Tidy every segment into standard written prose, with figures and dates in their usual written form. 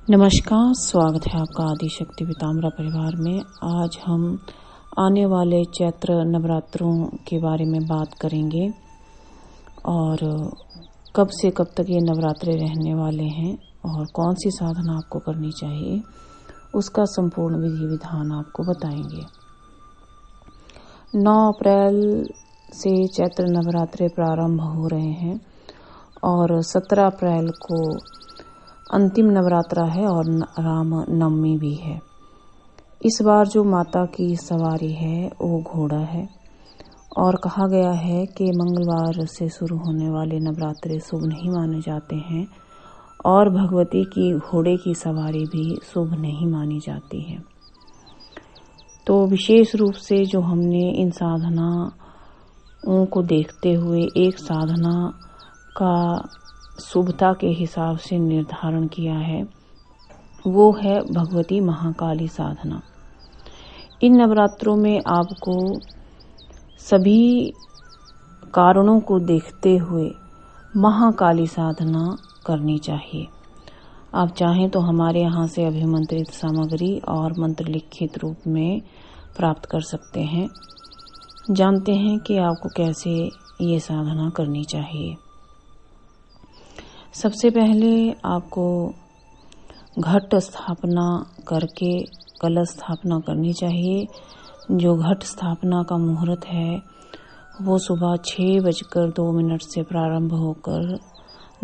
नमस्कार, स्वागत है आपका आदिशक्ति पीताम्बरा परिवार में। आज हम आने वाले चैत्र नवरात्रों के बारे में बात करेंगे और कब से कब तक ये नवरात्रे रहने वाले हैं और कौन सी साधना आपको करनी चाहिए, उसका संपूर्ण विधि विधान आपको बताएंगे। 9 अप्रैल से चैत्र नवरात्रे प्रारंभ हो रहे हैं और 17 अप्रैल को अंतिम नवरात्रा है और राम नवमी भी है। इस बार जो माता की सवारी है वो घोड़ा है और कहा गया है कि मंगलवार से शुरू होने वाले नवरात्रे शुभ नहीं माने जाते हैं और भगवती की घोड़े की सवारी भी शुभ नहीं मानी जाती है। तो विशेष रूप से जो हमने इन साधनाओं को देखते हुए एक साधना का शुभता के हिसाब से निर्धारण किया है, वो है भगवती महाकाली साधना। इन नवरात्रों में आपको सभी कारणों को देखते हुए महाकाली साधना करनी चाहिए। आप चाहें तो हमारे यहाँ से अभिमंत्रित सामग्री और मंत्र लिखित रूप में प्राप्त कर सकते हैं। जानते हैं कि आपको कैसे ये साधना करनी चाहिए। सबसे पहले आपको घट स्थापना करके कलश स्थापना करनी चाहिए। जो घट स्थापना का मुहूर्त है वो सुबह 6:02 से प्रारंभ होकर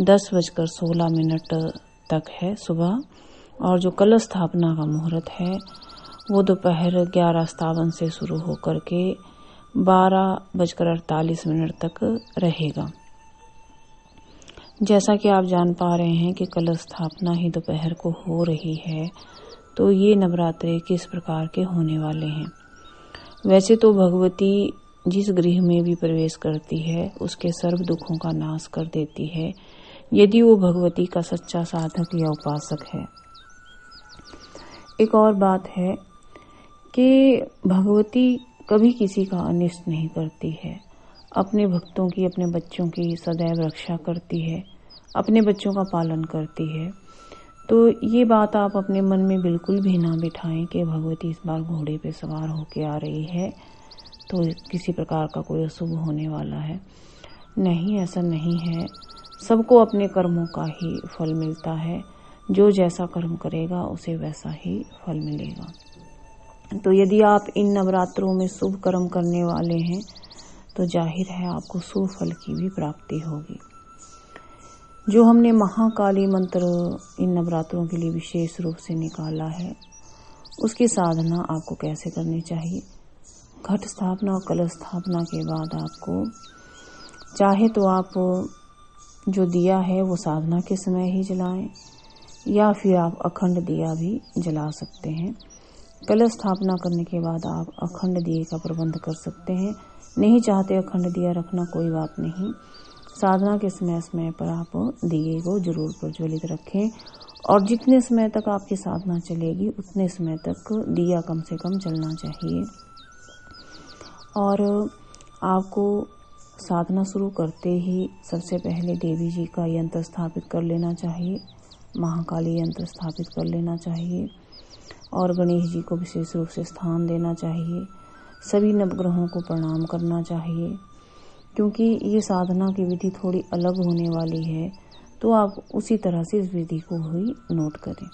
10:16 तक है सुबह, और जो कलश स्थापना का मुहूर्त है वो दोपहर 11:57 से शुरू होकर के 12:48 तक रहेगा। जैसा कि आप जान पा रहे हैं कि कलश स्थापना ही दोपहर को हो रही है, तो ये नवरात्रे किस प्रकार के होने वाले हैं। वैसे तो भगवती जिस गृह में भी प्रवेश करती है उसके सर्व दुखों का नाश कर देती है, यदि वो भगवती का सच्चा साधक या उपासक है। एक और बात है कि भगवती कभी किसी का अनिष्ट नहीं करती है। अपने भक्तों की, अपने बच्चों की सदैव रक्षा करती है, अपने बच्चों का पालन करती है। तो ये बात आप अपने मन में बिल्कुल भी ना बिठाएं कि भगवती इस बार घोड़े पे सवार होके आ रही है तो किसी प्रकार का कोई अशुभ होने वाला है। नहीं, ऐसा नहीं है। सबको अपने कर्मों का ही फल मिलता है। जो जैसा कर्म करेगा उसे वैसा ही फल मिलेगा। तो यदि आप इन नवरात्रों में शुभ कर्म करने वाले हैं तो जाहिर है आपको शुभ फल की भी प्राप्ति होगी। जो हमने महाकाली मंत्र इन नवरात्रों के लिए विशेष रूप से निकाला है, उसकी साधना आपको कैसे करनी चाहिए। घट स्थापना और कलश स्थापना के बाद आपको चाहे तो आप जो दिया है वो साधना के समय ही जलाएं या फिर आप अखंड दिया भी जला सकते हैं। कलश स्थापना करने के बाद आप अखंड दिए का प्रबंध कर सकते हैं। नहीं चाहते अखंड दिया रखना, कोई बात नहीं। साधना के समय पर आप दिए को जरूर प्रज्वलित रखें और जितने समय तक आपकी साधना चलेगी उतने समय तक दिया कम से कम जलना चाहिए। और आपको साधना शुरू करते ही सबसे पहले देवी जी का यंत्र स्थापित कर लेना चाहिए, महाकाली यंत्र स्थापित कर लेना चाहिए और गणेश जी को विशेष रूप से स्थान देना चाहिए। सभी नवग्रहों को प्रणाम करना चाहिए। क्योंकि ये साधना की विधि थोड़ी अलग होने वाली है, तो आप उसी तरह से इस विधि को ही नोट करें।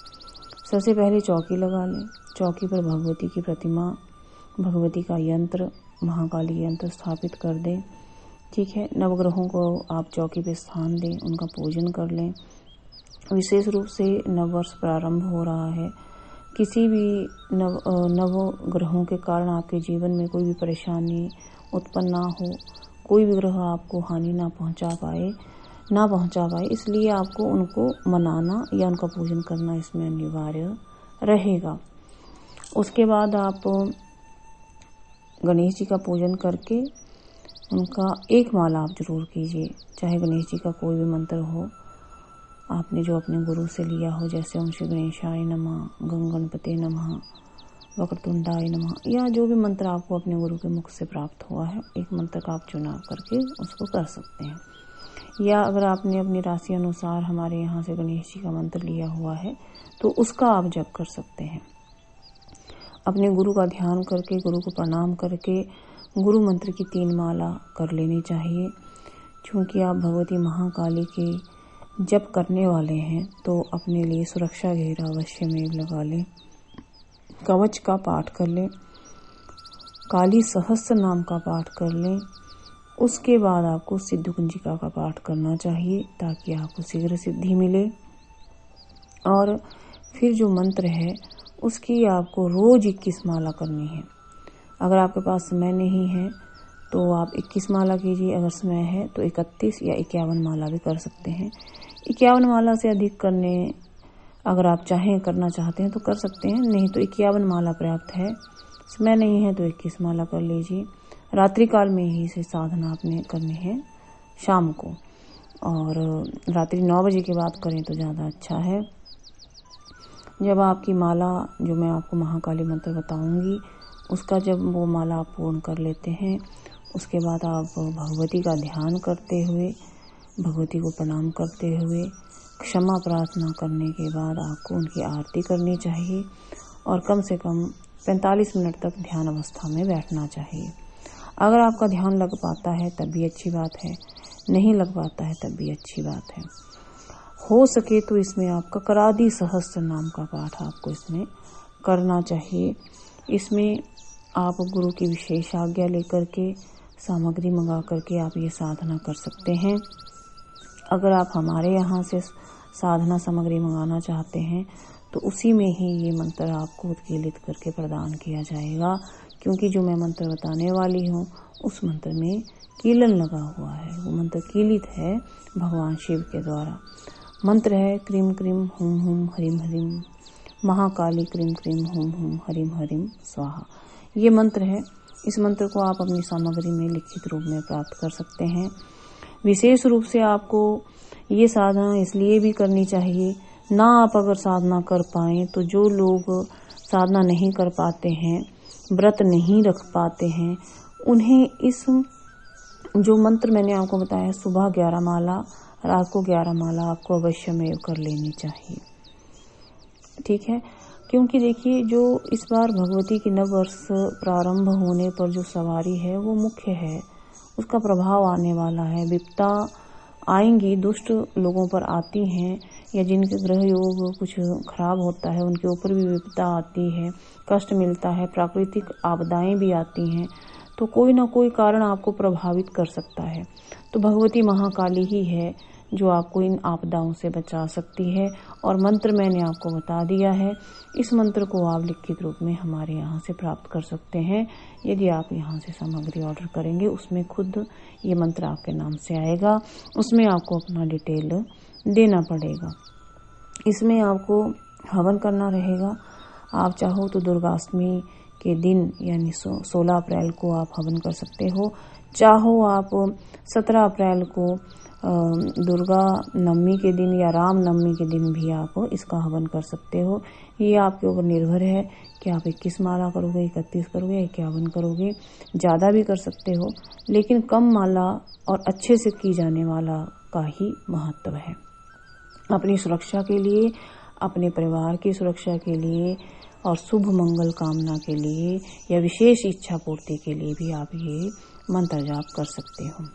सबसे पहले चौकी लगा लें। चौकी पर भगवती की प्रतिमा, भगवती का यंत्र, महाकाली यंत्र स्थापित कर दें। ठीक है, नवग्रहों को आप चौकी पे स्थान दें, उनका पूजन कर लें। विशेष रूप से नववर्ष प्रारंभ हो रहा है। किसी भी नव ग्रहों के कारण आपके जीवन में कोई भी परेशानी उत्पन्न ना हो, कोई भी ग्रह आपको हानि ना पहुंचा पाए, इसलिए आपको उनको मनाना या उनका पूजन करना इसमें अनिवार्य रहेगा। उसके बाद आप गणेश जी का पूजन करके उनका एक माला आप जरूर कीजिए। चाहे गणेश जी का कोई भी मंत्र हो, आपने जो अपने गुरु से लिया हो, जैसे ओम श्री गणेशाय नमः, गं गणपते नमः, वक्रतुंडाय नमः, या जो भी मंत्र आपको अपने गुरु के मुख से प्राप्त हुआ है, एक मंत्र का आप चुनाव करके उसको कर सकते हैं। या अगर आपने अपनी राशि अनुसार हमारे यहाँ से गणेश जी का मंत्र लिया हुआ है तो उसका आप जप कर सकते हैं। अपने गुरु का ध्यान करके, गुरु को प्रणाम करके गुरु मंत्र की 3 माला कर लेनी चाहिए। क्योंकि आप भगवती महाकाली के जप करने वाले हैं तो अपने लिए सुरक्षा घेरा अवश्य में लगा लें, कवच का पाठ कर लें, काली सहस्त्र नाम का पाठ कर लें। उसके बाद आपको सिद्ध कुंजिका का पाठ करना चाहिए ताकि आपको शीघ्र सिद्धि मिले। और फिर जो मंत्र है उसकी आपको रोज 21 माला करनी है। अगर आपके पास समय नहीं है तो आप 21 माला कीजिए, अगर समय है तो 31 या 51 माला भी कर सकते हैं। 51 माला से अधिक करने अगर आप करना चाहते हैं तो कर सकते हैं, नहीं तो 51 माला पर्याप्त है। समय नहीं है तो 21 माला कर लीजिए। रात्रि काल में ही इसे साधना आपने करनी है शाम को, और रात्रि 9 बजे के बाद करें तो ज़्यादा अच्छा है। जब आपकी माला, जो मैं आपको महाकाली मंत्र बताऊंगी, उसका जब वो माला आप पूर्ण कर लेते हैं, उसके बाद आप भगवती का ध्यान करते हुए, भगवती को प्रणाम करते हुए, क्षमा प्रार्थना करने के बाद आपको उनकी आरती करनी चाहिए और कम से कम 45 मिनट तक ध्यान अवस्था में बैठना चाहिए। अगर आपका ध्यान लग पाता है तब भी अच्छी बात है, नहीं लग पाता है तब भी अच्छी बात है। हो सके तो इसमें आपका करादी सहस्त्र नाम का पाठ आपको इसमें करना चाहिए। इसमें आप गुरु की विशेष आज्ञा लेकर के, सामग्री मंगा करके आप ये साधना कर सकते हैं। अगर आप हमारे यहाँ से साधना सामग्री मंगाना चाहते हैं तो उसी में ही ये मंत्र आपको उत्कीर्णित करके प्रदान किया जाएगा। क्योंकि जो मैं मंत्र बताने वाली हूँ उस मंत्र में कीलन लगा हुआ है, वो मंत्र कीलित है भगवान शिव के द्वारा। मंत्र है क्रीम क्रीम हुम हुम हरिम हरिम, महाकाली क्रीम क्रीम हुम हुम हरिम हरिम स्वाहा। ये मंत्र है। इस मंत्र को आप अपनी सामग्री में लिखित रूप में प्राप्त कर सकते हैं। विशेष रूप से आपको ये साधना इसलिए भी करनी चाहिए, ना आप अगर साधना कर पाएं तो जो लोग साधना नहीं कर पाते हैं, व्रत नहीं रख पाते हैं, उन्हें इस जो मंत्र मैंने आपको बताया, सुबह 11 माला, रात को 11 माला आपको अवश्य में कर लेनी चाहिए। ठीक है, क्योंकि देखिए जो इस बार भगवती की नव वर्ष प्रारंभ होने पर जो सवारी है वो मुख्य है, उसका प्रभाव आने वाला है। विपदा आएंगी, दुष्ट लोगों पर आती हैं, या जिनके ग्रह योग कुछ खराब होता है उनके ऊपर भी विपदा आती है, कष्ट मिलता है, प्राकृतिक आपदाएं भी आती हैं, तो कोई ना कोई कारण आपको प्रभावित कर सकता है। तो भगवती महाकाली ही है जो आपको इन आपदाओं से बचा सकती है। और मंत्र मैंने आपको बता दिया है। इस मंत्र को आप लिखित रूप में हमारे यहाँ से प्राप्त कर सकते हैं। यदि आप यहाँ से सामग्री ऑर्डर करेंगे उसमें खुद ये मंत्र आपके नाम से आएगा, उसमें आपको अपना डिटेल देना पड़ेगा। इसमें आपको हवन करना रहेगा। आप चाहो तो दुर्गाष्टमी के दिन यानी 16 अप्रैल को आप हवन कर सकते हो, चाहो आप 17 अप्रैल को दुर्गा नवमी के दिन या राम नवमी के दिन भी आप इसका हवन कर सकते हो। ये आपके ऊपर निर्भर है कि आप 21 माला करोगे, 31 करोगे, 51 करोगे। ज़्यादा भी कर सकते हो, लेकिन कम माला और अच्छे से की जाने वाला का ही महत्व है। अपनी सुरक्षा के लिए, अपने परिवार की सुरक्षा के लिए और शुभ मंगल कामना के लिए या विशेष इच्छा पूर्ति के लिए भी आप ये मंत्र जाप कर सकते हो।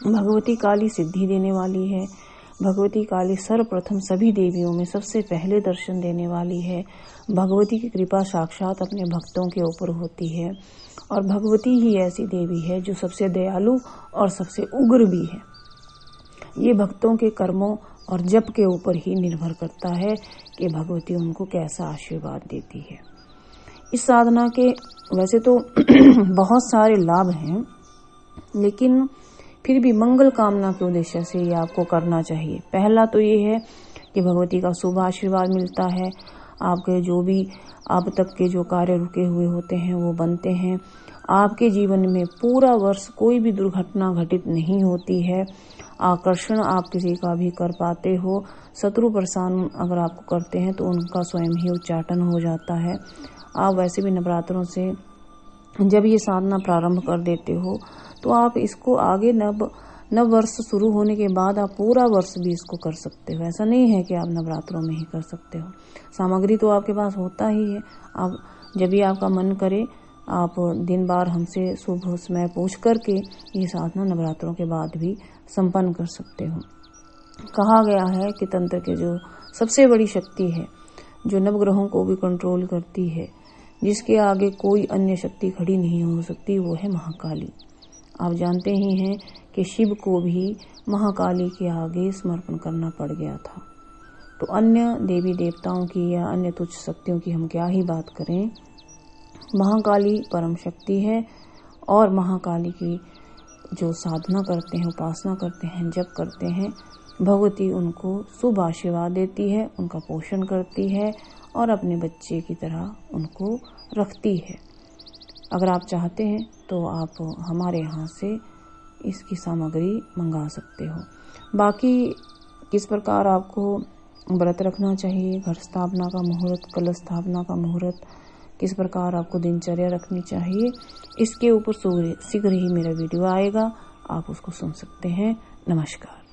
भगवती काली सिद्धि देने वाली है। भगवती काली सर्वप्रथम सभी देवियों में सबसे पहले दर्शन देने वाली है। भगवती की कृपा साक्षात अपने भक्तों के ऊपर होती है और भगवती ही ऐसी देवी है जो सबसे दयालु और सबसे उग्र भी है। ये भक्तों के कर्मों और जप के ऊपर ही निर्भर करता है कि भगवती उनको कैसा आशीर्वाद देती है। इस साधना के वैसे तो बहुत सारे लाभ हैं, लेकिन फिर भी मंगल कामना के उद्देश्य से ये आपको करना चाहिए। पहला तो ये है कि भगवती का शुभ आशीर्वाद मिलता है, आपके जो भी अब तक के जो कार्य रुके हुए होते हैं वो बनते हैं, आपके जीवन में पूरा वर्ष कोई भी दुर्घटना घटित नहीं होती है, आकर्षण आप किसी का भी कर पाते हो, शत्रु परेशान अगर आपको करते हैं तो उनका स्वयं ही उच्चाटन हो जाता है। आप वैसे भी नवरात्रों से जब ये साधना प्रारंभ कर देते हो तो आप इसको आगे नव वर्ष शुरू होने के बाद आप पूरा वर्ष भी इसको कर सकते हो। ऐसा नहीं है कि आप नवरात्रों में ही कर सकते हो। सामग्री तो आपके पास होता ही है। आप जब भी आपका मन करे आप दिन बार हमसे शुभ समय पूछ करके ये साधना नवरात्रों के बाद भी संपन्न कर सकते हो। कहा गया है कि तंत्र के जो सबसे बड़ी शक्ति है, जो नवग्रहों को भी कंट्रोल करती है, जिसके आगे कोई अन्य शक्ति खड़ी नहीं हो सकती, वो है महाकाली। आप जानते ही हैं कि शिव को भी महाकाली के आगे समर्पण करना पड़ गया था। तो अन्य देवी देवताओं की या अन्य तुच्छ शक्तियों की हम क्या ही बात करें। महाकाली परम शक्ति है और महाकाली की जो साधना करते हैं, उपासना करते हैं, जप करते हैं, भगवती उनको शुभ आशीर्वाद देती है, उनका पोषण करती है और अपने बच्चे की तरह उनको रखती है। अगर आप चाहते हैं तो आप हमारे यहाँ से इसकी सामग्री मंगा सकते हो। बाकी किस प्रकार आपको व्रत रखना चाहिए, घर स्थापना का मुहूर्त, कलश स्थापना का मुहूर्त, किस प्रकार आपको दिनचर्या रखनी चाहिए, इसके ऊपर शीघ्र ही मेरा वीडियो आएगा, आप उसको सुन सकते हैं। नमस्कार।